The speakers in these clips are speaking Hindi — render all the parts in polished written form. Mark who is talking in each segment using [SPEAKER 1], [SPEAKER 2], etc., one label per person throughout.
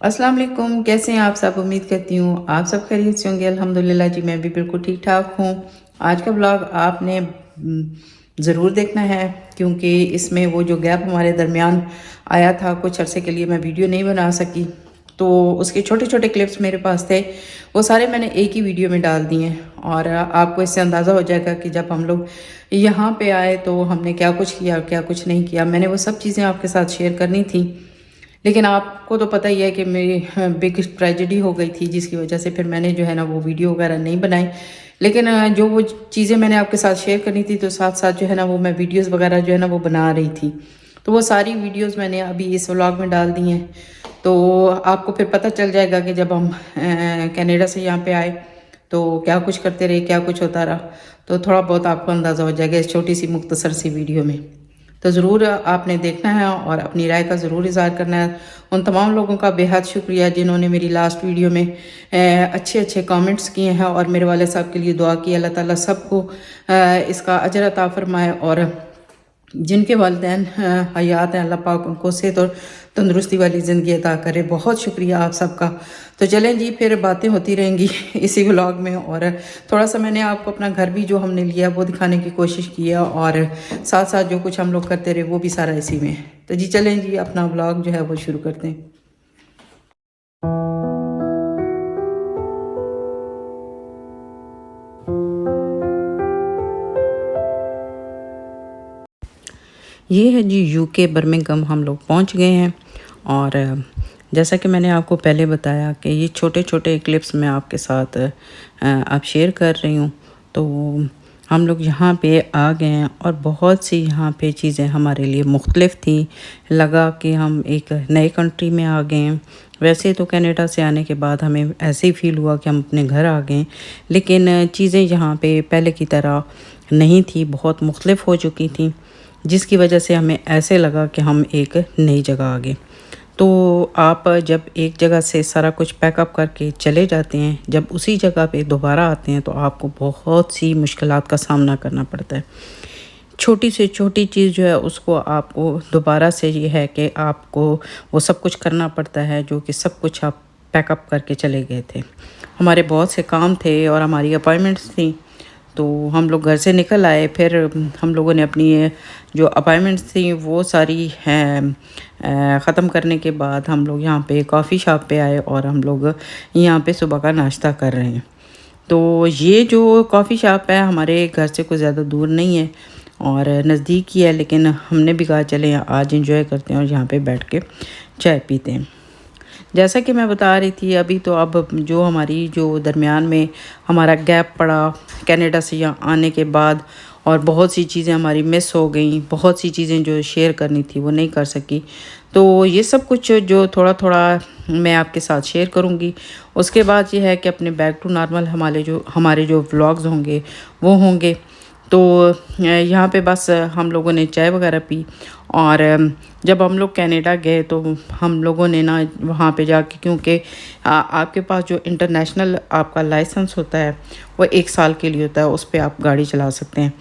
[SPEAKER 1] अस्सलाम वालेकुम, कैसे हैं आप सब? उम्मीद करती हूँ आप सब खैरियत से होंगे। अल्हम्दुलिल्लाह जी, मैं भी बिल्कुल ठीक ठाक हूँ। आज का ब्लॉग आपने ज़रूर देखना है, क्योंकि इसमें वो जो गैप हमारे दरमियान आया था, कुछ अरसे के लिए मैं वीडियो नहीं बना सकी, तो उसके छोटे छोटे क्लिप्स मेरे पास थे, वो सारे मैंने एक ही वीडियो में डाल दिए हैं। और आपको इससे अंदाज़ा हो जाएगा कि जब हम लोग यहाँ पे आए तो हमने क्या कुछ किया, क्या कुछ नहीं किया। मैंने वो सब चीज़ें आपके साथ शेयर करनी थी, लेकिन आपको तो पता ही है कि मेरी बिग ट्रेजेडी हो गई थी, जिसकी वजह से फिर मैंने जो है ना वो वीडियो वगैरह नहीं बनाई। लेकिन जो वो चीज़ें मैंने आपके साथ शेयर करनी थी, तो साथ साथ जो है ना वो मैं वीडियोस वगैरह जो है ना वो बना रही थी। तो वो सारी वीडियोस मैंने अभी इस व्लॉग में डाल दी हैं। तो आपको फिर पता चल जाएगा कि जब हम कनाडा से यहाँ पे आए तो क्या कुछ करते रहे, क्या कुछ होता रहा। तो थोड़ा बहुत आपको अंदाज़ा हो जाएगा इस छोटी सी मुख्तसर सी वीडियो में। तो ज़रूर आपने देखना है और अपनी राय का ज़रूर इज़हार करना है। उन तमाम लोगों का बेहद शुक्रिया जिन्होंने मेरी लास्ट वीडियो में अच्छे अच्छे कमेंट्स किए हैं और मेरे वाले साहब के लिए दुआ की। अल्लाह ताला सबको इसका अजर अता फरमाए, और जिनके वालिदैन हयात हैं, अल्लाह पाक उनको सेहत और तंदुरुस्ती वाली ज़िंदगी अता करे। बहुत शुक्रिया आप सबका। तो चलें जी, फिर बातें होती रहेंगी इसी व्लॉग में। और थोड़ा सा मैंने आपको अपना घर भी जो हमने लिया वो दिखाने की कोशिश की है, और साथ साथ जो कुछ हम लोग करते रहे वो भी सारा इसी में है। तो जी चलें जी, अपना व्लॉग जो है वो शुरू करते हैं। ये है जी यूके बर्मिंघम, हम लोग पहुंच गए हैं। और जैसा कि मैंने आपको पहले बताया कि ये छोटे छोटे क्लिप्स मैं आपके साथ अब शेयर कर रही हूँ। तो हम लोग यहाँ पे आ गए हैं और बहुत सी यहाँ पे चीज़ें हमारे लिए मुख्तलिफ थी। लगा कि हम एक नए कंट्री में आ गए हैं। वैसे तो कनाडा से आने के बाद हमें ऐसे ही फ़ील हुआ कि हम अपने घर आ गए, लेकिन चीज़ें यहाँ पे पहले की तरह नहीं थी, बहुत मुख्तलिफ हो चुकी थी, जिसकी वजह से हमें ऐसे लगा कि हम एक नई जगह आ गए। तो आप जब एक जगह से सारा कुछ पैकअप करके चले जाते हैं, जब उसी जगह पे दोबारा आते हैं तो आपको बहुत सी मुश्किलात का सामना करना पड़ता है। छोटी से छोटी चीज़ जो है उसको आपको दोबारा से ये है कि आपको वो सब कुछ करना पड़ता है जो कि सब कुछ आप पैकअप करके चले गए थे। हमारे बहुत से काम थे और हमारी अपॉइंटमेंट्स थी, तो हम लोग घर से निकल आए। फिर हम लोगों ने अपनी जो अपॉइंटमेंट्स थी वो सारी ख़त्म करने के बाद हम लोग यहाँ पे कॉफ़ी शॉप पे आए और हम लोग यहाँ पे सुबह का नाश्ता कर रहे हैं। तो ये जो कॉफ़ी शॉप है हमारे घर से कोई ज़्यादा दूर नहीं है और नज़दीक ही है, लेकिन हमने भी कहा चलें आज एंजॉय करते हैं और यहाँ पे बैठ के चाय पीते हैं। जैसा कि मैं बता रही थी अभी, तो अब जो हमारी जो दरमियान में हमारा गैप पड़ा कनाडा से यहाँ आने के बाद, और बहुत सी चीज़ें हमारी मिस हो गई, बहुत सी चीज़ें जो शेयर करनी थी वो नहीं कर सकी। तो ये सब कुछ जो थोड़ा थोड़ा मैं आपके साथ शेयर करूँगी। उसके बाद ये है कि अपने बैक टू नॉर्मल हमारे जो व्लॉग्स होंगे वो होंगे। तो यहाँ पे बस हम लोगों ने चाय वगैरह पी, और जब हम लोग कनाडा गए तो हम लोगों ने ना वहाँ पे जाके, क्योंकि आपके पास जो इंटरनेशनल आपका लाइसेंस होता है वो 1 साल के लिए होता है, उस पे आप गाड़ी चला सकते हैं।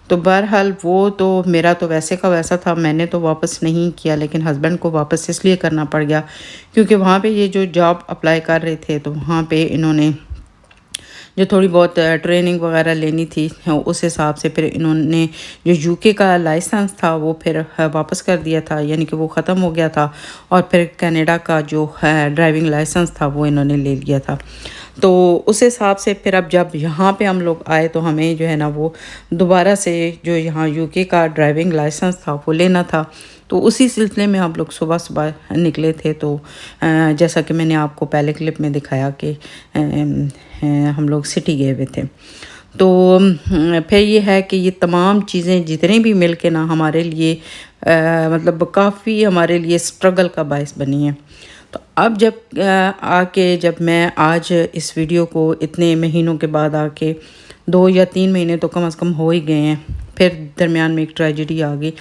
[SPEAKER 1] तो बहरहाल वो तो मेरा तो वैसे का वैसा था, मैंने तो वापस नहीं किया, लेकिन हस्बैंड को वापस इसलिए करना पड़ गया क्योंकि वहाँ पे ये जो जॉब अप्लाई कर रहे थे तो वहाँ पे इन्होंने जो थोड़ी बहुत ट्रेनिंग वगैरह लेनी थी, उस हिसाब से फिर इन्होंने जो यूके का लाइसेंस था वो फिर वापस कर दिया था, यानी कि वो ख़त्म हो गया था, और फिर कनाडा का जो ड्राइविंग लाइसेंस था वो इन्होंने ले लिया था। तो उस हिसाब से फिर अब जब यहाँ पे हम लोग आए तो हमें जो है ना वो दोबारा से जो यहाँ यूके का ड्राइविंग लाइसेंस था वो लेना था। तो उसी सिलसिले में हम लोग सुबह सुबह निकले थे। तो जैसा कि मैंने आपको पहले क्लिप में दिखाया कि हम लोग सिटी गए हुए थे। तो फिर ये है कि ये तमाम चीज़ें जितनी भी मिल के ना हमारे लिए मतलब काफ़ी हमारे लिए स्ट्रगल का बायस बनी है। तो अब जब मैं आज इस वीडियो को इतने महीनों के बाद आके 2 या 3 महीने तो कम से कम हो ही गए हैं, फिर दरमियान में एक ट्रेजेडी आ गई।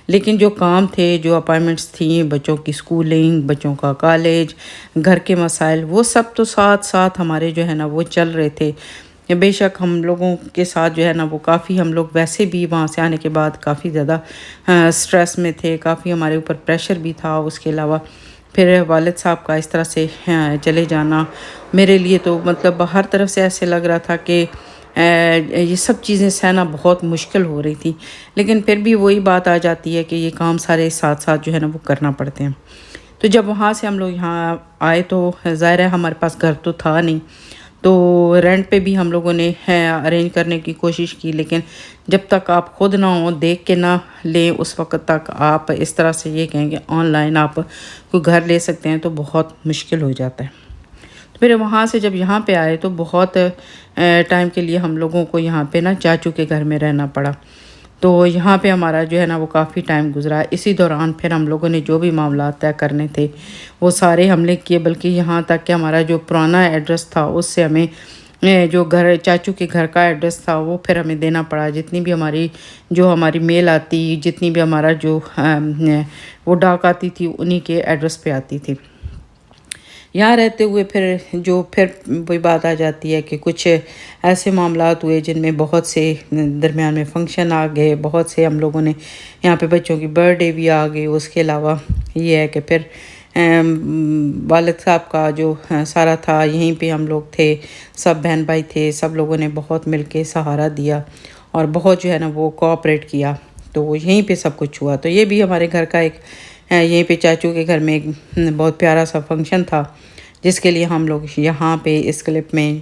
[SPEAKER 1] लेकिन जो काम थे, जो अपॉइंटमेंट्स थी, बच्चों की स्कूलिंग, बच्चों का कॉलेज, घर के मसाइल, वो सब तो साथ साथ हमारे जो है ना वो चल रहे थे। बेशक हम लोगों के साथ जो है ना वो काफ़ी, हम लोग वैसे भी वहाँ से आने के बाद काफ़ी ज़्यादा स्ट्रेस में थे, काफ़ी हमारे ऊपर प्रेशर भी था। उसके अलावा फिर वालिद साहब का इस तरह से चले जाना मेरे लिए तो मतलब हर तरफ से ऐसे लग रहा था कि ये सब चीज़ें सहना बहुत मुश्किल हो रही थी। लेकिन फिर भी वही बात आ जाती है कि ये काम सारे साथ-साथ जो है ना वो करना पड़ते हैं। तो जब वहाँ से हम लोग यहाँ आए तो ज़ाहिर है हमारे पास घर तो था नहीं, तो रेंट पे भी हम लोगों ने अरेंज करने की कोशिश की, लेकिन जब तक आप खुद ना हो, देख के ना लें, उस वक़्त तक आप इस तरह से ये कहें कि ऑनलाइन आप कोई घर ले सकते हैं तो बहुत मुश्किल हो जाता है। तो फिर वहाँ से जब यहाँ पे आए तो बहुत टाइम के लिए हम लोगों को यहाँ पे ना चाचू के घर में रहना पड़ा। तो यहाँ पे हमारा जो है ना वो काफ़ी टाइम गुज़रा। इसी दौरान फिर हम लोगों ने जो भी मामला तय करने थे वो सारे हमने किए, बल्कि यहाँ तक कि हमारा जो पुराना एड्रेस था उससे हमें जो घर चाचू के घर का एड्रेस था वो फिर हमें देना पड़ा। जितनी भी हमारी मेल आती, जितनी भी हमारा जो वो डाक आती थी उन्हीं के एड्रेस पे आती थी। यहाँ रहते हुए फिर वही बात आ जाती है कि कुछ ऐसे मामलात हुए जिनमें बहुत से दरमियान में फ़ंक्शन आ गए, बहुत से हम लोगों ने यहाँ पे बच्चों की बर्थडे भी आ गई। उसके अलावा ये है कि फिर वालिद साहब का जो सारा था यहीं पे हम लोग थे, सब बहन भाई थे, सब लोगों ने बहुत मिल के सहारा दिया और बहुत जो है ना वो कोऑपरेट किया। तो यहीं पे सब कुछ हुआ। तो ये भी हमारे घर का एक यहीं पे चाचू के घर में एक बहुत प्यारा सा फंक्शन था, जिसके लिए हम लोग यहाँ पे इस क्लिप में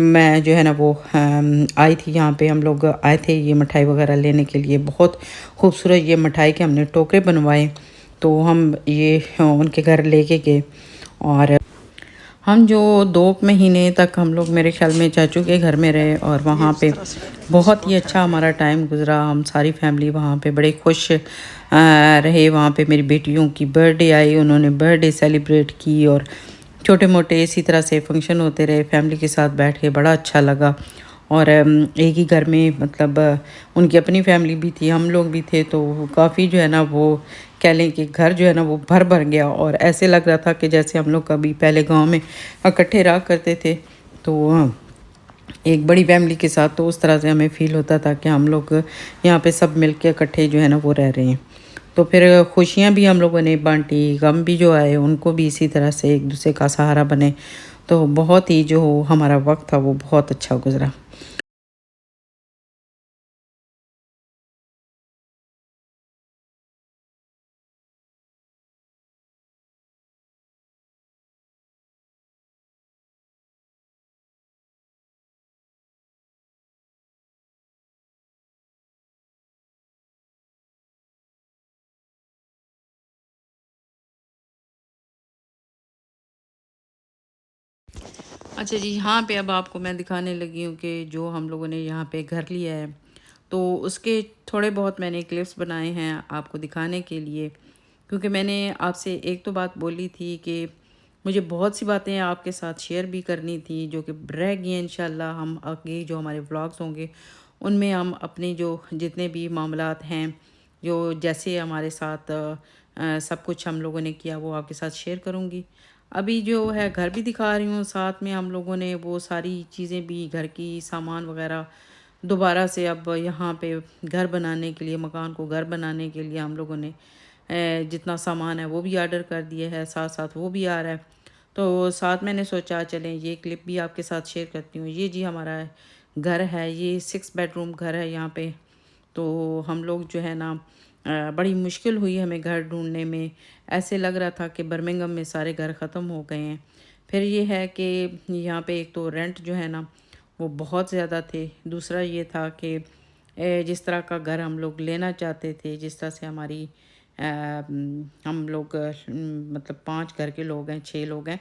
[SPEAKER 1] मैं जो है ना वो आई थी। यहाँ पे हम लोग आए थे ये मिठाई वगैरह लेने के लिए। बहुत खूबसूरत ये मिठाई के हमने टोकरे बनवाए, तो हम ये उनके घर लेके गए और हम जो 2 महीने तक हम लोग मेरे ख़्याल में चाचू के घर में रहे और वहाँ पे बहुत ही अच्छा हमारा टाइम गुज़रा। हम सारी फैमिली वहाँ पे बड़े खुश रहे। वहाँ पे मेरी बेटियों की बर्थडे आई, उन्होंने बर्थडे सेलिब्रेट की और छोटे-मोटे इसी तरह से फंक्शन होते रहे। फैमिली के साथ बैठ के बड़ा अच्छा लगा और एक ही घर में मतलब उनकी अपनी फैमिली भी थी, हम लोग भी थे, तो काफ़ी जो है ना वो कह लें कि घर जो है ना वो भर गया और ऐसे लग रहा था कि जैसे हम लोग कभी पहले गांव में इकट्ठे रहा करते थे। तो एक बड़ी फैमिली के साथ तो उस तरह से हमें फ़ील होता था कि हम लोग यहाँ पे सब मिल के इकट्ठे जो है ना वो रह रहे हैं। तो फिर खुशियाँ भी हम लोगों ने बाँटी, गम भी जो आए उनको भी इसी तरह से एक दूसरे का सहारा बने। तो बहुत ही जो हमारा वक़्त था वो बहुत अच्छा गुज़रा। अच्छा जी, यहाँ पे अब आपको मैं दिखाने लगी हूँ कि जो हम लोगों ने यहाँ पे घर लिया है, तो उसके थोड़े बहुत मैंने क्लिप्स बनाए हैं आपको दिखाने के लिए। क्योंकि मैंने आपसे एक तो बात बोली थी कि मुझे बहुत सी बातें आपके साथ शेयर भी करनी थी जो कि रह गई हैं। इंशाल्लाह हम आगे जो हमारे व्लॉग्स होंगे उनमें हम अपने जो जितने भी मामलात हैं, जो जैसे हमारे साथ सब कुछ हम लोगों ने किया वो आपके साथ शेयर करूँगी। अभी जो है घर भी दिखा रही हूँ, साथ में हम लोगों ने वो सारी चीज़ें भी घर की सामान वगैरह दोबारा से अब यहाँ पे घर बनाने के लिए, मकान को घर बनाने के लिए हम लोगों ने जितना सामान है वो भी ऑर्डर कर दिया है, साथ साथ वो भी आ रहा है। तो साथ मैंने सोचा चलें ये क्लिप भी आपके साथ शेयर करती हूँ। ये जी हमारा घर है, ये 6 बेडरूम घर है यहाँ पे। तो हम लोग जो है ना बड़ी मुश्किल हुई हमें घर ढूंढने में। ऐसे लग रहा था कि बर्मिंघम में सारे घर ख़त्म हो गए हैं। फिर ये है कि यहाँ पे एक तो रेंट जो है ना वो बहुत ज़्यादा थे। दूसरा ये था कि जिस तरह का घर हम लोग लेना चाहते थे, जिस तरह से हम लोग मतलब 5 घर के लोग हैं, 6 लोग हैं,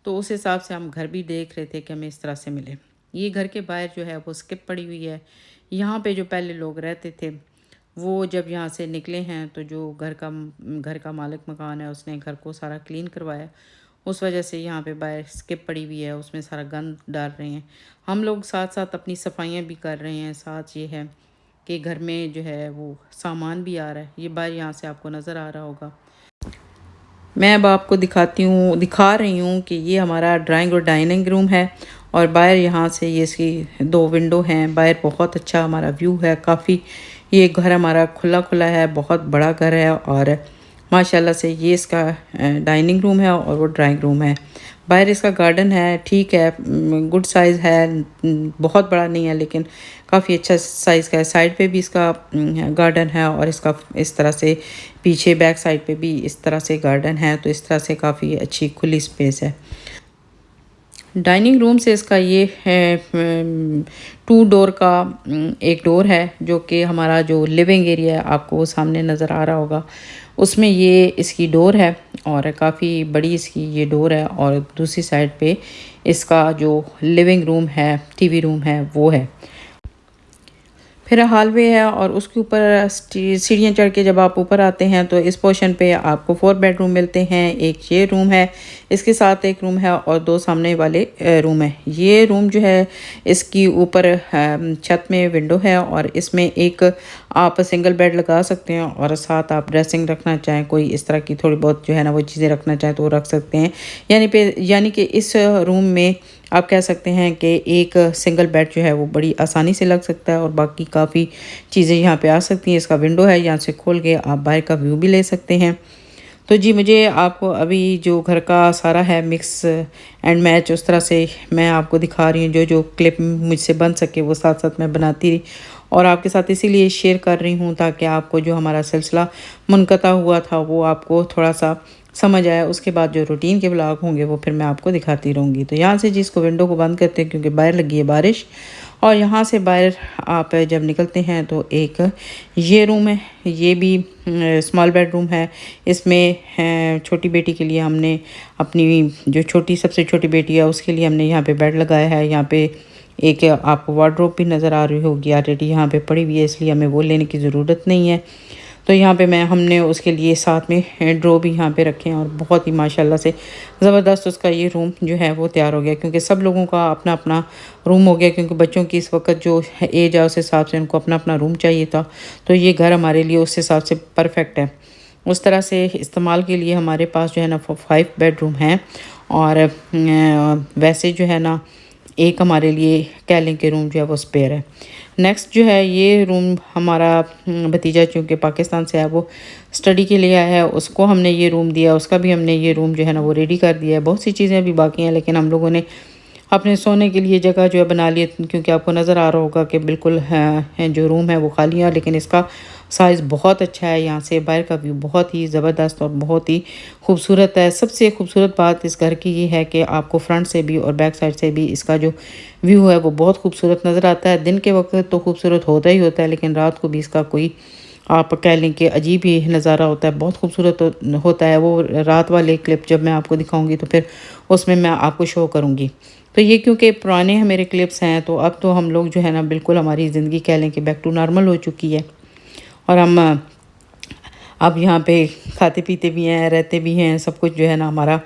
[SPEAKER 1] तो उस हिसाब से हम घर भी देख रहे थे कि हमें इस तरह से मिले। ये घर के बाहर जो है वो स्किप पड़ी हुई है। यहाँ पे जो पहले लोग रहते थे वो जब यहाँ से निकले हैं तो जो घर का मालिक मकान है उसने घर को सारा क्लीन करवाया। उस वजह से यहाँ पे बाहर स्किप पड़ी हुई है, उसमें सारा गंद डाल रहे हैं। हम लोग साथ साथ अपनी सफाइयाँ भी कर रहे हैं। साथ ये है कि घर में जो है वो सामान भी आ रहा है। ये बाहर यहाँ से आपको नज़र आ रहा होगा। मैं अब आपको दिखा रही हूँ कि ये हमारा ड्राइंग और डाइनिंग रूम है और बाहर यहाँ से ये इसकी 2 विंडो हैं। बाहर बहुत अच्छा हमारा व्यू है काफ़ी। ये घर हमारा खुला खुला है, बहुत बड़ा घर है और माशाल्लाह से ये इसका डाइनिंग रूम है और वो ड्राइंग रूम है। बाहर इसका गार्डन है, ठीक है, गुड साइज़ है, बहुत बड़ा नहीं है लेकिन काफ़ी अच्छा साइज़ का है। साइड पे भी इसका गार्डन है और इसका इस तरह से पीछे बैक साइड पे भी इस तरह से गार्डन है, तो इस तरह से काफ़ी अच्छी खुली स्पेस है। डाइनिंग रूम से इसका ये है 2 डोर का एक डोर है, जो कि हमारा जो लिविंग एरिया है आपको वो सामने नज़र आ रहा होगा, उसमें ये इसकी डोर है और काफ़ी बड़ी इसकी ये डोर है। और दूसरी साइड पे इसका जो लिविंग रूम है, टीवी रूम है, वो है। फिर हॉलवे है और उसके ऊपर सीढ़ियाँ चढ़ के जब आप ऊपर आते हैं तो इस पोर्शन पे आपको 4 बेडरूम मिलते हैं। एक ये रूम है, इसके साथ एक रूम है और 2 सामने वाले रूम है। ये रूम जो है इसकी ऊपर छत में विंडो है और इसमें एक आप सिंगल बेड लगा सकते हैं और साथ आप ड्रेसिंग रखना चाहें, कोई इस तरह की थोड़ी बहुत जो है ना वो चीज़ें रखना चाहें तो वो रख सकते हैं। यानी कि इस रूम में आप कह सकते हैं कि एक सिंगल बेड जो है वो बड़ी आसानी से लग सकता है और बाकी काफ़ी चीज़ें यहाँ पे आ सकती हैं। इसका विंडो है, यहाँ से खोल के आप बाहर का व्यू भी ले सकते हैं। तो जी, मुझे आपको अभी जो घर का सारा है मिक्स एंड मैच उस तरह से मैं आपको दिखा रही हूँ। जो जो क्लिप मुझसे बन सके वो साथ साथ मैं बनाती रही और आपके साथ इसीलिए शेयर कर रही हूँ ताकि आपको जो हमारा सिलसिला मुनक़ता हुआ था वो आपको थोड़ा सा समझ आया। उसके बाद जो रूटीन के व्लॉग होंगे वो फिर मैं आपको दिखाती रहूँगी। तो यहाँ से जिसको विंडो को बंद करते हैं क्योंकि बाहर लगी है बारिश, और यहाँ से बाहर आप जब निकलते हैं तो एक ये रूम है, ये भी स्मॉल बेडरूम है। इसमें छोटी बेटी के लिए हमने अपनी जो सबसे छोटी बेटी है उसके लिए हमने यहाँ पे बेड लगाया है। यहाँ पे एक आपको वार्डरोब भी नज़र आ रही होगी, ऑलरेडी यहाँ पे पड़ी हुई है, इसलिए हमें वो लेने की ज़रूरत नहीं है। तो यहाँ पे हमने उसके लिए साथ में ड्रॉ भी यहाँ पे रखे हैं और बहुत ही माशाल्लाह से ज़बरदस्त उसका ये रूम जो है वो तैयार हो गया, क्योंकि सब लोगों का अपना अपना रूम हो गया। क्योंकि बच्चों की इस वक्त जो एज है उस हिसाब से उनको अपना अपना रूम चाहिए था, तो ये घर हमारे लिए उस हिसाब से परफेक्ट है। उस तरह से इस्तेमाल के लिए हमारे पास जो है ना 5 बेडरूम हैं और वैसे जो है ना एक हमारे लिए कह लें कि रूम जो है वो स्पेयर है। नेक्स्ट जो है ये रूम हमारा भतीजा चूँकि पाकिस्तान से है, वो स्टडी के लिए आया है, उसको हमने ये रूम दिया। उसका भी हमने ये रूम जो है ना वो रेडी कर दिया है। बहुत सी चीज़ें अभी बाकी हैं लेकिन हम लोगों ने अपने सोने के लिए जगह जो है बना ली, क्योंकि आपको नज़र आ रहा होगा कि बिल्कुल जो रूम है वो खाली है, लेकिन इसका साइज़ बहुत अच्छा है। यहाँ से बाहर का व्यू बहुत ही ज़बरदस्त और बहुत ही खूबसूरत है। सबसे खूबसूरत बात इस घर की ये है कि आपको फ्रंट से भी और बैक साइड से भी इसका जो व्यू है वो बहुत खूबसूरत नज़र आता है। दिन के वक्त तो खूबसूरत होता ही होता है, लेकिन रात को भी इसका कोई आप कह लें कि अजीब ही नज़ारा होता है, बहुत खूबसूरत होता है। वो रात वाले क्लिप जब मैं आपको दिखाऊंगी तो फिर उसमें मैं आपको शो करूंगी। तो ये क्योंकि पुराने मेरे क्लिप्स हैं, तो अब तो हम लोग जो है ना बिल्कुल हमारी ज़िंदगी कह लें कि बैक टू नॉर्मल हो चुकी है और हम अब यहाँ पे खाते पीते भी हैं, रहते भी हैं, सब कुछ जो है ना हमारा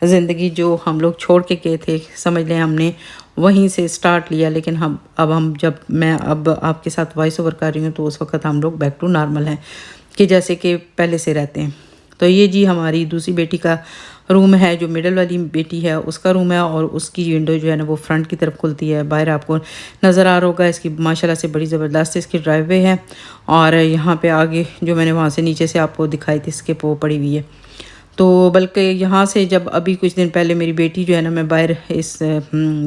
[SPEAKER 1] ज़िंदगी जो हम लोग छोड़ के गए थे, समझ लें हमने वहीं से स्टार्ट लिया। लेकिन अब जब मैं अब आपके साथ वॉइस ओवर कर रही हूँ तो उस वक्त हम लोग बैक टू नॉर्मल हैं कि जैसे कि पहले से रहते हैं। तो ये जी हमारी दूसरी बेटी का रूम है, जो मिडल वाली बेटी है उसका रूम है और उसकी विंडो जो है ना वो फ्रंट की तरफ खुलती है। बाहर आपको नज़र आ रहा होगा इसकी माशाल्लाह से बड़ी ज़बरदस्त इसकी ड्राइववे है और यहाँ पे आगे जो मैंने वहाँ से नीचे से आपको दिखाई थी इसके वो पड़ी हुई है। तो बल्कि यहाँ से जब अभी कुछ दिन पहले मेरी बेटी जो है ना, मैं बाहर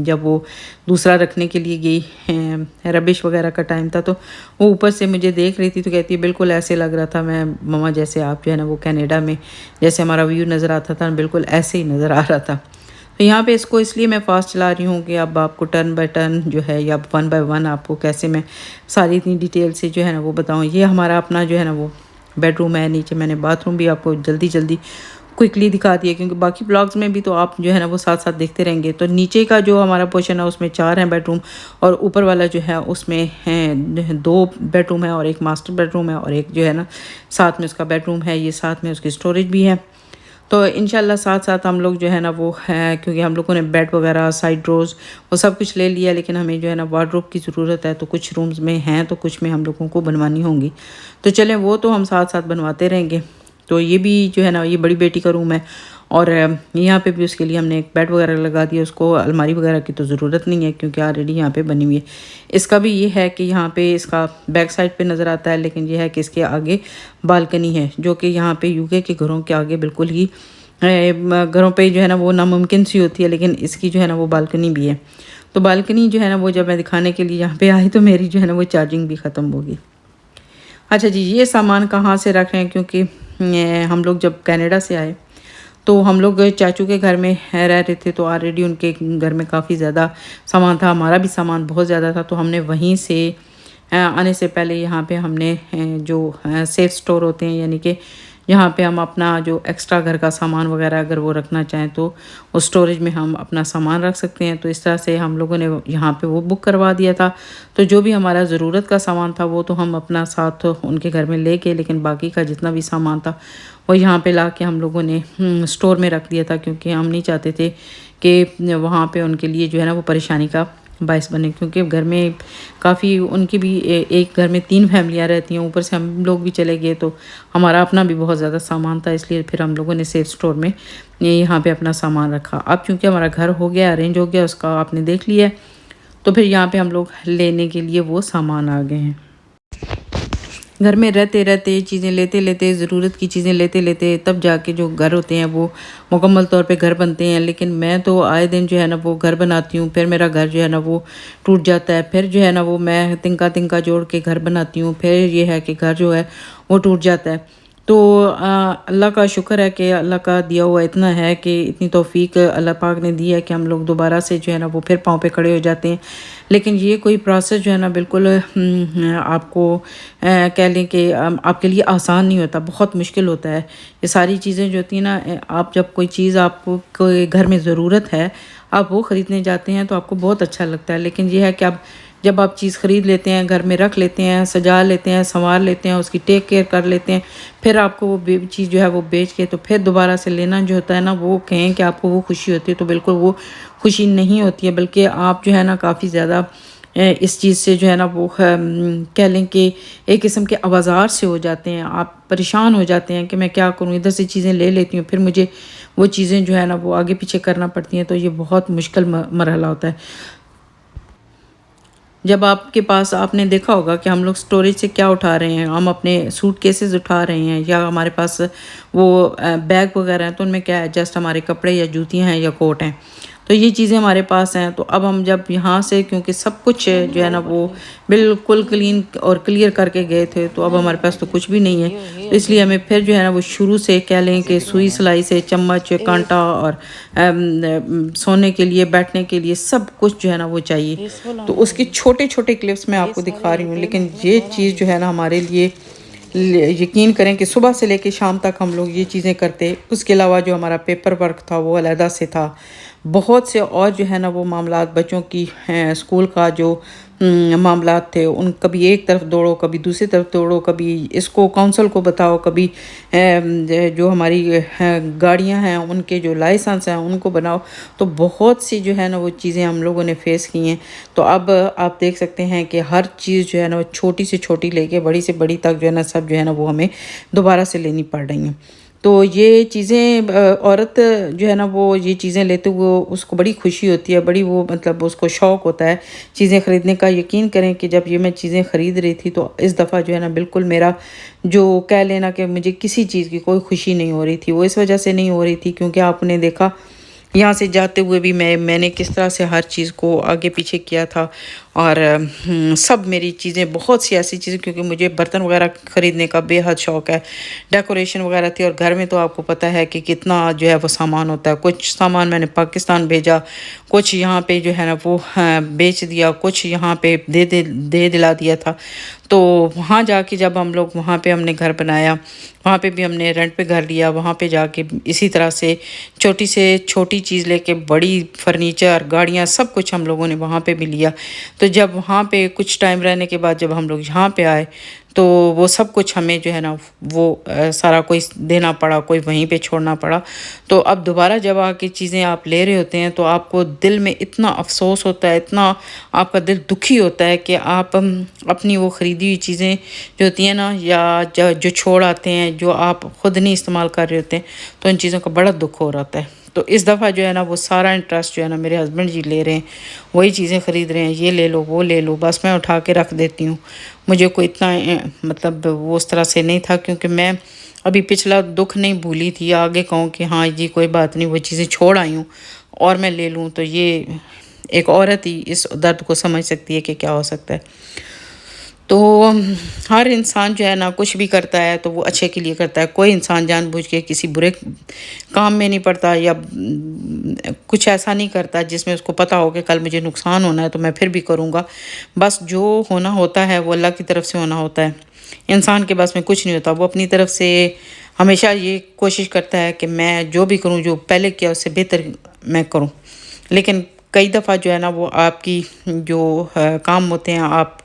[SPEAKER 1] जब वो दूसरा रखने के लिए गई, रबिश वगैरह का टाइम था, तो वो ऊपर से मुझे देख रही थी तो कहती है बिल्कुल ऐसे लग रहा था मैं मम्मा जैसे आप जो है ना वो कनाडा में जैसे हमारा व्यू नज़र आता था बिल्कुल ऐसे ही नज़र आ रहा था। तो यहाँ पे इसको इसलिए मैं फ़ास्ट चला रही हूँ कि अब आपको टर्न बाय टर्न जो है या 1 बाय 1 आपको कैसे मैं सारी इतनी डिटेल से जो है ना वो बताऊँ। ये हमारा अपना जो है ना वो बेडरूम है, नीचे मैंने बाथरूम भी आपको जल्दी क्विकली दिखा दिया, क्योंकि बाकी ब्लॉग्स में भी तो आप जो है ना वो साथ साथ देखते रहेंगे। तो नीचे का जो हमारा पोर्शन है उसमें 4 हैं बेडरूम और ऊपर वाला जो है उसमें 2 बेडरूम है और एक मास्टर बेडरूम है और एक जो है ना साथ में उसका बेडरूम है, ये साथ में उसकी स्टोरेज भी है। तो इंशाल्लाह साथ साथ हम लोग जो है ना वो है, क्योंकि हम लोगों ने बेड वगैरह साइड ड्रोज वो सब कुछ ले लिया, लेकिन हमें जो है ना वार्डरोब की ज़रूरत है। तो कुछ रूम्स में हैं तो कुछ में हम लोगों को बनवानी होंगी, तो चलें वो तो हम साथ साथ बनवाते रहेंगे। तो ये भी जो है ना ये बड़ी बेटी का रूम है और यहाँ पे भी उसके लिए हमने एक बेड वगैरह लगा दिया। उसको अलमारी वगैरह की तो ज़रूरत नहीं है क्योंकि ऑलरेडी यहाँ पे बनी हुई है। इसका भी ये है कि यहाँ पे इसका बैक साइड पे नज़र आता है, लेकिन ये है कि इसके आगे बालकनी है, जो कि यहाँ पे यूके के घरों के आगे बिल्कुल ही घरों पे जो है ना वो नामुमकिन सी होती है, लेकिन इसकी जो है ना वो बालकनी भी है। तो बालकनी जो है ना वो जब मैं दिखाने के लिए यहाँ पे आई तो मेरी जो है ना वो चार्जिंग भी ख़त्म होगी। अच्छा जी, ये सामान कहाँ से रख रहे हैं, क्योंकि हम लोग जब कनाडा से आए तो हम लोग चाचू के घर में रह रहे थे, तो ऑलरेडी उनके घर में काफ़ी ज़्यादा सामान था, हमारा भी सामान बहुत ज़्यादा था। तो हमने वहीं से आने से पहले यहाँ पे हमने जो सेफ स्टोर होते हैं, यानी कि यहाँ पे हम अपना जो एक्स्ट्रा घर का सामान वगैरह अगर वो रखना चाहें तो उस स्टोरेज में हम अपना सामान रख सकते हैं। तो इस तरह से हम लोगों ने यहाँ पे वो बुक करवा दिया था। तो जो भी हमारा ज़रूरत का सामान था वो तो हम अपना साथ उनके घर में ले गए, लेकिन बाकी का जितना भी सामान था वो यहाँ पे ला के हम लोगों ने स्टोर में रख दिया था, क्योंकि हम नहीं चाहते थे कि वहाँ पे उनके लिए जो है ना वो परेशानी का बायस बने, क्योंकि घर में काफ़ी उनकी भी एक घर में 3 फैमिलियाँ रहती हैं, ऊपर से हम लोग भी चले गए तो हमारा अपना भी बहुत ज़्यादा सामान था। इसलिए फिर हम लोगों ने सेफ स्टोर में यहाँ पे अपना सामान रखा। अब चूँकि हमारा घर हो गया, अरेंज हो गया, उसका आपने देख लिया है, तो फिर यहाँ पे हम लोग लेने के लिए वो सामान आ गए हैं। घर में रहते रहते चीज़ें लेते लेते, ज़रूरत की चीज़ें लेते लेते तब जाके जो घर होते हैं वो मुकम्मल तौर पे घर बनते हैं। लेकिन मैं तो आए दिन जो है ना वो घर बनाती हूँ, फिर मेरा घर जो है ना वो टूट जाता है, फिर जो है ना वो मैं तिनका तिनका जोड़ के घर बनाती हूँ, फिर ये है कि घर जो है वो टूट जाता है। तो अल्लाह का शुक्र है कि अल्लाह का दिया हुआ इतना है कि इतनी तौफीक अल्लाह पाक ने दी है कि हम लोग दोबारा से जो है ना वो फिर पाँव पे खड़े हो जाते हैं। लेकिन ये कोई प्रोसेस जो है ना बिल्कुल आपको कह लें कि आपके लिए आसान नहीं होता, बहुत मुश्किल होता है। ये सारी चीज़ें जो होती हैं ना, आप जब कोई चीज़ आपको कोई घर में ज़रूरत है, आप वो ख़रीदने जाते हैं तो आपको बहुत अच्छा लगता है। लेकिन ये है कि आप जब आप चीज़ ख़रीद लेते हैं, घर में रख लेते हैं, सजा लेते हैं, संवार लेते हैं, उसकी टेक केयर कर लेते हैं, फिर आपको वो चीज़ जो है वो बेच के तो फिर दोबारा से लेना जो होता है ना, वो कहें कि आपको वो खुशी होती है तो बिल्कुल वो खुशी नहीं होती है, बल्कि आप जो है ना काफ़ी ज़्यादा इस चीज़ से जो है ना वो कह लें कि एक किस्म के आवाज़ार से हो जाते हैं। आप परेशान हो जाते हैं कि मैं क्या करूँ, इधर से चीज़ें ले लेती हूँ, फिर मुझे वो चीज़ें जो है ना वो आगे पीछे करना पड़ती हैं। तो ये बहुत मुश्किल मरहला होता है। जब आपके पास, आपने देखा होगा कि हम लोग स्टोरेज से क्या उठा रहे हैं, हम अपने सूटकेसेस उठा रहे हैं, या हमारे पास वो बैग वगैरह हैं, तो उनमें क्या है, जस्ट हमारे कपड़े या जूतियाँ हैं या कोट हैं, तो ये चीज़ें हमारे पास हैं। तो अब हम जब यहाँ से, क्योंकि सब कुछ जो है ना वो बिल्कुल क्लीन और क्लियर करके गए थे, तो अब हमारे पास तो कुछ भी नहीं है। तो इसलिए हमें फिर जो है ना वो शुरू से कह लें कि सुई सिलाई से चम्मच, कांटा और सोने के लिए, बैठने के लिए सब कुछ जो है ना वो चाहिए। तो उसके छोटे छोटे क्लिप्स मैं आपको दिखा रही हूँ, लेकिन ये चीज़ जो है ना हमारे लिए, यकीन करें कि सुबह से लेकर शाम तक हम लोग ये चीज़ें करते। उसके अलावा जो हमारा पेपर वर्क था वो अलहदा से था, बहुत से और जो है ना वो मामलात, बच्चों की स्कूल का जो मामलात थे, उन कभी एक तरफ दौड़ो, कभी दूसरी तरफ दौड़ो, कभी इसको काउंसिल को बताओ, कभी जो हमारी गाड़ियां हैं उनके जो लाइसेंस हैं उनको बनाओ। तो बहुत सी जो है ना वो चीज़ें हम लोगों ने फेस की हैं। तो अब आप देख सकते हैं कि हर चीज़ जो है ना वो छोटी से छोटी लेके बड़ी से बड़ी तक जो है ना सब जो है ना वो हमें दोबारा से लेनी पड़ रही हैं। तो ये चीज़ें औरत जो है ना वो ये चीज़ें लेते हुए उसको बड़ी खुशी होती है, बड़ी वो मतलब उसको शौक़ होता है चीज़ें ख़रीदने का। यकीन करें कि जब ये मैं चीज़ें ख़रीद रही थी तो इस दफ़ा जो है ना बिल्कुल मेरा जो कह लेना कि मुझे किसी चीज़ की कोई खुशी नहीं हो रही थी। वो इस वजह से नहीं हो रही थी क्योंकि आपने देखा यहाँ से जाते हुए भी मैंने किस तरह से हर चीज़ को आगे पीछे किया था। और सब मेरी चीज़ें, बहुत सी ऐसी चीज़ें, क्योंकि मुझे बर्तन वगैरह ख़रीदने का बेहद शौक़ है, डेकोरेशन वगैरह थी। और घर में तो आपको पता है कि कितना जो है वो सामान होता है। कुछ सामान मैंने पाकिस्तान भेजा, कुछ यहाँ पे जो है ना वो बेच दिया, कुछ यहाँ पे दे दिला दिया था। तो वहाँ जाके जब हम लोग वहाँ पे हमने घर बनाया, वहाँ पे भी हमने रेंट पे घर लिया, वहाँ पे जाके इसी तरह से छोटी चीज़ लेके बड़ी फर्नीचर, गाड़ियाँ, सब कुछ हम लोगों ने वहाँ पे भी लिया। तो जब वहाँ पे कुछ टाइम रहने के बाद जब हम लोग यहाँ पे आए तो वो सब कुछ हमें जो है ना वो सारा कोई देना पड़ा, कोई वहीं पे छोड़ना पड़ा। तो अब दोबारा जब आके चीज़ें आप ले रहे होते हैं तो आपको दिल में इतना अफ़सोस होता है, इतना आपका दिल दुखी होता है कि आप अपनी वो ख़रीदी हुई चीज़ें जो होती हैं ना, या जो छोड़ आते हैं, जो आप ख़ुद नहीं इस्तेमाल कर रहे होते हैं, तो इन चीज़ों का बड़ा दुख हो रहा है। तो इस दफ़ा जो है ना वो सारा इंटरेस्ट जो है ना मेरे हस्बैंड जी ले रहे हैं, वही चीज़ें ख़रीद रहे हैं, ये ले लो वो ले लो, बस मैं उठा के रख देती हूँ। मुझे कोई इतना मतलब वो उस तरह से नहीं था, क्योंकि मैं अभी पिछला दुख नहीं भूली थी, आगे कहूँ कि हाँ जी कोई बात नहीं, वो चीज़ें छोड़ आई हूँ और मैं ले लूँ, तो ये एक औरत ही इस दर्द को समझ सकती है कि क्या हो सकता है। तो हर इंसान जो है ना कुछ भी करता है तो वो अच्छे के लिए करता है। कोई इंसान जानबूझ के किसी बुरे काम में नहीं पड़ता, या कुछ ऐसा नहीं करता जिसमें उसको पता हो कि कल मुझे नुकसान होना है तो मैं फिर भी करूँगा। बस जो होना होता है वो अल्लाह की तरफ से होना होता है। इंसान के बस में कुछ नहीं होता। वो अपनी तरफ से हमेशा ये कोशिश करता है कि मैं जो भी करूँ, जो पहले किया उससे बेहतर मैं करूँ। लेकिन कई दफ़ा जो है ना वो आपकी जो काम होते हैं आप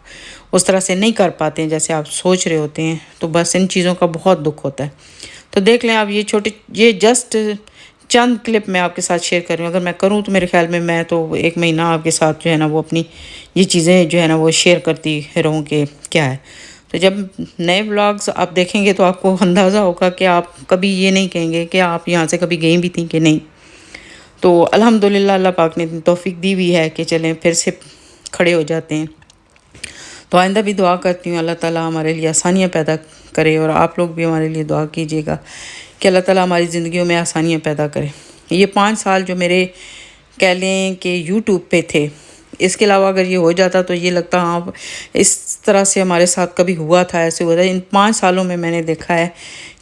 [SPEAKER 1] उस तरह से नहीं कर पाते हैं जैसे आप सोच रहे होते हैं, तो बस इन चीज़ों का बहुत दुख होता है। तो देख लें आप, ये जस्ट चंद क्लिप मैं आपके साथ शेयर कर रही हूँ। अगर मैं करूँ तो मेरे ख्याल में मैं तो 1 महीना आपके साथ जो है ना वो अपनी ये चीज़ें जो है ना वो शेयर करती रहूँ कि क्या है। तो जब नए व्लॉग्स आप देखेंगे तो आपको अंदाज़ा होगा कि आप कभी ये नहीं कहेंगे कि आप यहाँ से कभी गई भी थी कि नहीं। तो अल्हम्दुलिल्लाह अल्लाह पाक ने इतनी तौफ़ीक दी हुई है कि चलें फिर से खड़े हो जाते हैं। तो आइंदा भी दुआ करती हूँ अल्लाह ताला हमारे लिए आसानियाँ पैदा करे, और आप लोग भी हमारे लिए दुआ कीजिएगा कि अल्लाह ताला हमारी ज़िंदगियों में आसानियाँ पैदा करे। ये 5 साल जो मेरे कह लें कि यूट्यूब पे थे, इसके अलावा अगर ये हो जाता तो ये लगता हाँ इस तरह से हमारे साथ कभी हुआ था, ऐसे हुआ था। इन 5 सालों में मैंने देखा है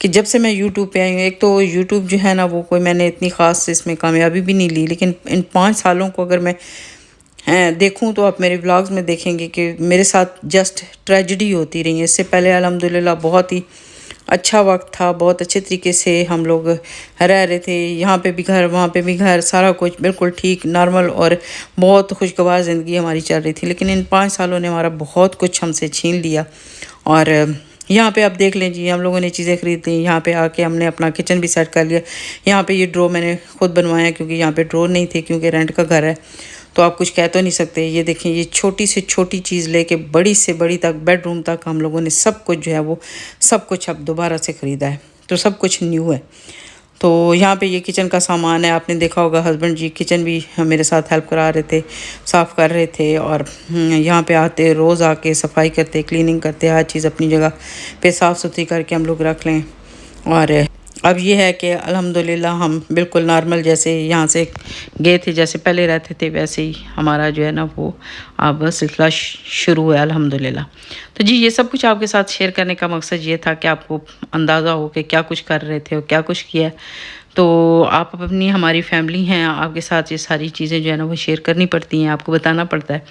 [SPEAKER 1] कि जब से मैं यूट्यूब पे आई हूँ, एक तो यूट्यूब जो है ना वो कोई मैंने इतनी ख़ास इसमें कामयाबी भी नहीं ली, लेकिन इन 5 सालों को अगर मैं देखूं तो आप मेरे व्लॉग्स में देखेंगे कि मेरे साथ जस्ट ट्रेजेडी होती रही है। इससे पहले अल्हम्दुलिल्लाह बहुत ही अच्छा वक्त था, बहुत अच्छे तरीके से हम लोग रह रहे थे। यहाँ पे भी घर, वहाँ पे भी घर, सारा कुछ बिल्कुल ठीक नॉर्मल और बहुत खुशगवार ज़िंदगी हमारी चल रही थी। लेकिन इन 5 सालों ने हमारा बहुत कुछ हमसे छीन लिया। और यहाँ पे आप देख लें जी, हम लोगों ने चीज़ें ख़रीद ली। यहाँ पे आके हमने अपना किचन भी सेट कर लिया। यहाँ पे ये ड्रॉ मैंने खुद बनवाया, क्योंकि यहाँ पे ड्रॉ नहीं थे, क्योंकि रेंट का घर है तो आप कुछ कह तो नहीं सकते। ये देखें, ये छोटी से छोटी चीज़ लेके बड़ी से बड़ी तक, बेडरूम तक हम लोगों ने सब कुछ जो है वो सब कुछ अब दोबारा से ख़रीदा है, तो सब कुछ न्यू है। तो यहाँ पे ये किचन का सामान है, आपने देखा होगा हस्बैंड जी किचन भी मेरे साथ हेल्प करा रहे थे, साफ़ कर रहे थे। और यहाँ पे आते रोज़ आके सफाई करते, क्लीनिंग करते, हर चीज़ अपनी जगह पे साफ़ सुथरी करके हम लोग रख लें। और अब ये है कि अल्हम्दुलिल्लाह हम बिल्कुल नॉर्मल जैसे यहाँ से गए थे, जैसे पहले रहते थे वैसे ही हमारा जो है ना वो अब सिलसिला शुरू है अल्हम्दुलिल्लाह। तो जी ये सब कुछ आपके साथ शेयर करने का मकसद ये था कि आपको अंदाज़ा हो कि क्या कुछ कर रहे थे और क्या कुछ किया। तो आप अपनी हमारी फैमिली हैं, आपके साथ ये सारी चीज़ें जो है ना वो शेयर करनी पड़ती हैं, आपको बताना पड़ता है।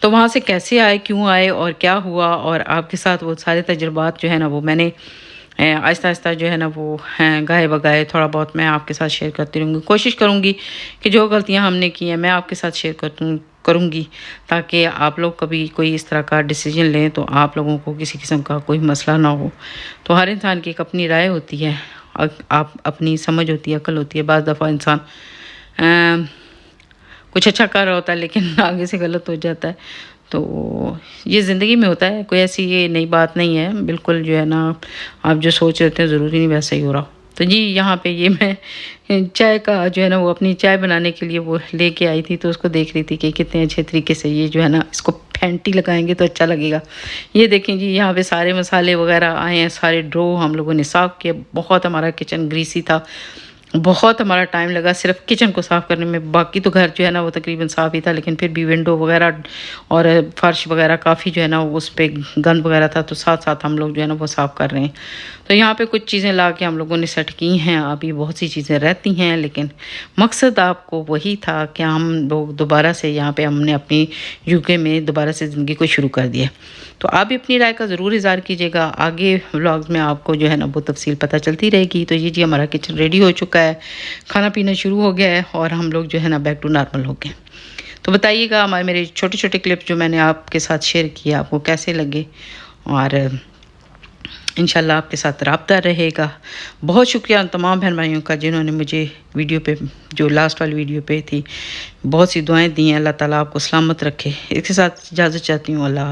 [SPEAKER 1] तो वहाँ से कैसे आए, क्यों आए और क्या हुआ, और आपके साथ वो सारे तजुर्बात जो है ना वो मैंने आहिस्ता आहिस्ता जो है ना वो गाए बगाए थोड़ा बहुत मैं आपके साथ शेयर करती रहूँगी। कोशिश करूँगी कि जो गलतियाँ हमने की हैं मैं आपके साथ शेयर करूँगी, ताकि आप लोग कभी कोई इस तरह का डिसीजन लें तो आप लोगों को किसी किस्म का कोई मसला ना हो। तो हर इंसान की एक अपनी राय होती है, आप अपनी समझ होती है, अक्ल होती है। बाज़ दफ़ा इंसान कुछ अच्छा कर रहा होता है लेकिन आगे से गलत हो जाता है। तो ये ज़िंदगी में होता है, कोई ऐसी ये नई बात नहीं है। बिल्कुल जो है ना आप जो सोच रहे थे ज़रूरी नहीं वैसा ही हो रहा। तो जी यहाँ पे ये मैं चाय का जो है ना वो अपनी चाय बनाने के लिए वो लेके आई थी, तो उसको देख रही थी कि कितने अच्छे तरीके से ये जो है ना इसको फैंटी लगाएंगे तो अच्छा लगेगा। ये देखें जी यहाँ पे सारे मसाले वगैरह आए हैं, सारे ड्रो हम लोगों ने साफ़ किए। बहुत हमारा किचन ग्रीसी था, बहुत हमारा टाइम लगा सिर्फ किचन को साफ़ करने में। बाकी तो घर जो है ना वो तकरीबन साफ़ ही था, लेकिन फिर भी विंडो वगैरह और फर्श वगैरह काफ़ी जो है ना उस पे गंद वगैरह था, तो साथ साथ हम लोग जो है ना वो साफ़ कर रहे हैं। तो यहाँ पे कुछ चीज़ें ला के हम लोगों ने सेट की हैं। अभी बहुत सी चीज़ें रहती हैं, लेकिन मकसद आपको वही था कि हम लोग दोबारा से यहाँ पे हमने अपनी यूके में दोबारा से ज़िंदगी को शुरू कर दिया। तो आप भी अपनी राय का ज़रूर इज़हार कीजिएगा। आगे व्लॉग्स में आपको जो है ना वो तफसील पता चलती रहेगी। तो ये जी हमारा किचन रेडी हो चुका है, खाना पीना शुरू हो गया है और हम लोग जो है ना बैक टू नॉर्मल हो गए। तो बताइएगा हमारे मेरे छोटे छोटे क्लिप जो मैंने आपके साथ शेयर किए आपको कैसे लगे, और इंशाल्लाह आपके साथ राब्ता रहेगा। बहुत शुक्रिया उन तमाम बहन भाइयों का जिन्होंने मुझे वीडियो पे, जो लास्ट वाली वीडियो पे थी, बहुत सी दुआएं दी हैं। अल्लाह ताला आपको सलामत रखे। इसके साथ इजाज़त चाहती हूँ। अल्लाह।